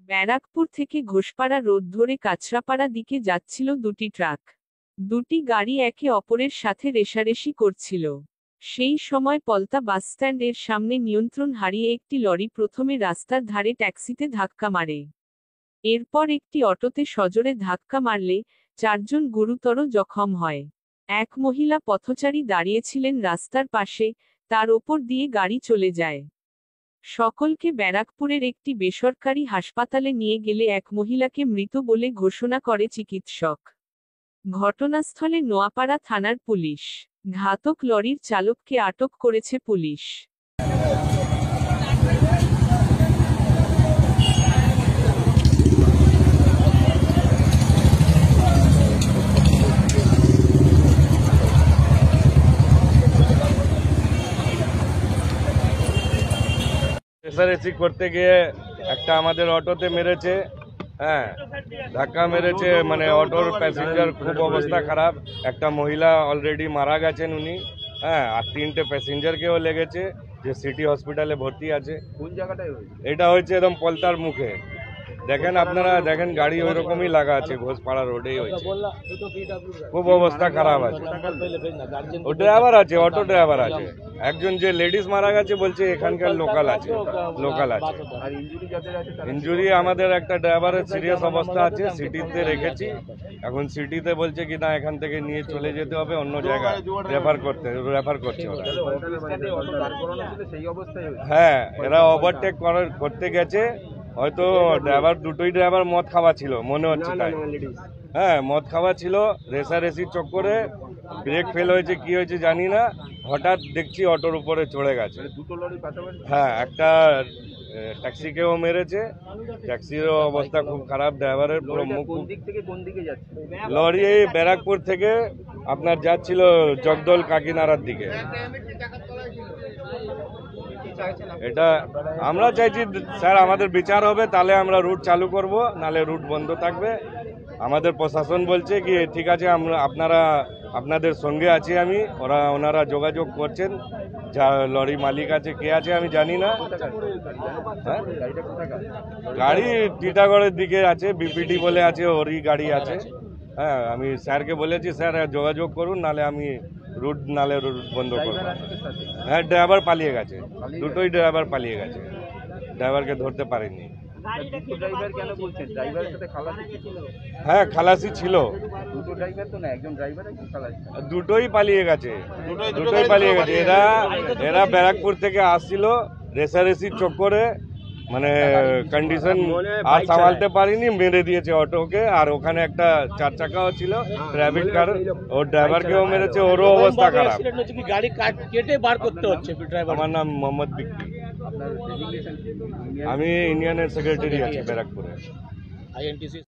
ব্যারাকপুর থেকে ঘোষপাড়া রোড ধরে কাছড়াপাড়া দিকে যাচ্ছিল দুটি ট্রাক। দুটি গাড়ি একে অপরের সাথে রেষারেষি করছিল। সেই সময় পলতা বাসস্ট্যান্ডের সামনে নিয়ন্ত্রণ হারিয়ে একটি লরি প্রথমে রাস্তার ধারে ট্যাক্সিতে ধাক্কা মারে। এরপর একটি অটোতে সজোরে ধাক্কা মারলে 4 জন গুরুতর জখম হয়। এক মহিলা পথচারী দাঁড়িয়েছিলেন রাস্তার পাশে, তার ওপর দিয়ে গাড়ি চলে যায়। সকলকে ব্যারাকপুরের একটি বেসরকারি হাসপাতালে নিয়ে গেলে এক মহিলাকে মৃত বলে ঘোষণা করে চিকিৎসক। ঘটনাস্থলে নোয়াপাড়া থানার পুলিশ। ঘাতক লরির চালককে আটক করেছে পুলিশ। রেসারেসি করতে গিয়ে একটা আমাদের অটোতে মেরেছে, হ্যাঁ ধাক্কা মেরেছে, মানে অটোর প্যাসেঞ্জার খুব অবস্থা খারাপ। একটা মহিলা অলরেডি মারা গেছেন উনি, হ্যাঁ, আর 3টে প্যাসেঞ্জারকেও লেগেছে, যে সিটি হসপিটালে ভর্তি আছে। কোন জায়গাটায় হয়েছে? এটা হচ্ছে একদম পলতার মুখে, দেখেন আপনারা দেখেন গাড়ি ওই রকমই লাগা আছে, ঘোষপাড়া রোডেই হয়েছে। খুব অবস্থা খারাপ আছে। ও ড্রাইভার আছে, অটো ড্রাইভার আছে। একজন যে লেডিস মারা গেছে বলছে এখানকার লোকাল আছে। আর ইনজুরি যাদের আছে তারা ইনজুরি আমাদের একটা ড্রাইভারের সিরিয়াস অবস্থা আছে, সিটিতে রেখেছি। এখন সিটিতে বলছে কি না এখান থেকে নিয়ে চলে যেতে হবে অন্য জায়গায়, রেফার করছে ওরা। অটোস্ট্যান্ডে অটো দাঁড় করানো ছিল, সেই অবস্থায় হয়েছে। হ্যাঁ, এরা ওভারটেক করতে গেছে, হয়তো দুটোই ড্রাইভার মদ খাওয়া ছিল মনে হচ্ছে তাই। হ্যাঁ, মদ খাওয়া ছিল, রেসারেসির চক্করে ব্রেক ফেল হয়েছে কি হয়েছে জানি না, হঠাৎ দেখছি অটোর উপরে চড়ে গেছে। দুটো লরি পাশাপাশি? হ্যাঁ, একটা ট্যাক্সিকেও মেরেছে, ট্যাক্সিরও অবস্থা খুব খারাপ, ড্রাইভারের পুরো মুখ। কোন দিক থেকে কোন দিকে যাচ্ছে? লরি এই ব্যারাকপুর থেকে আপনার যাচ্ছিল জগদল কাকিনাড়ার দিকে। এটা আমরা চাইছি স্যার আমাদের বিচার হবে, তাহলে আমরা রুট চালু করব, নালে রুট বন্ধ থাকবে। আমাদের প্রশাসন বলছে কি ঠিক আছে, আপনারা আপনাদের সঙ্গে আছি আমি, ওনারা যোগাযোগ করছেন। যা লরি মালিক আছে কে আছে আমি জানি না। হ্যাঁ, গাড়ি টিটাগড়ের দিকে আছে, বিপিডি বলে আছে, ওরই গাড়ি আছে। হ্যাঁ, আমি স্যারকে বলেছি স্যার যোগাযোগ করুন, নালে আমি রুট বন্ধ করবো। হ্যাঁ, ড্রাইভার পালিয়ে গেছে, দুটোই ড্রাইভার পালিয়ে গেছে, ড্রাইভারকে ধরতে পারেনি। দুটো ড্রাইভার কেন বলছেন? ড্রাইভারের সাথে খালাসি ছিল? হ্যাঁ, খালাসি ছিল। দুটো ড্রাইভার তো না, একজন ড্রাইভার একজন খালাসি। দুটোই পালিয়ে গেছে, এরা ব্যারাকপুর থেকে আসছিল, রেসারেসির চক্করে মানে কন্ডিশন আর সামালতে পারিনি, মেরে দিয়েছে অটোকে। আর ওখানে একটা 4 চাকাও ছিল, প্রাইভেট কার, ওর ড্রাইভারকেও মেরেছে, ওরও অবস্থা খারাপ। গাড়ি কেটে বার করতে হচ্ছে। আমার নাম মোহাম্মদ বিক্রি, আপনার ডেজিগনেশন কি? আমি ইউনিয়নের সেক্রেটারি আছি ব্যারাকপুরে। INTC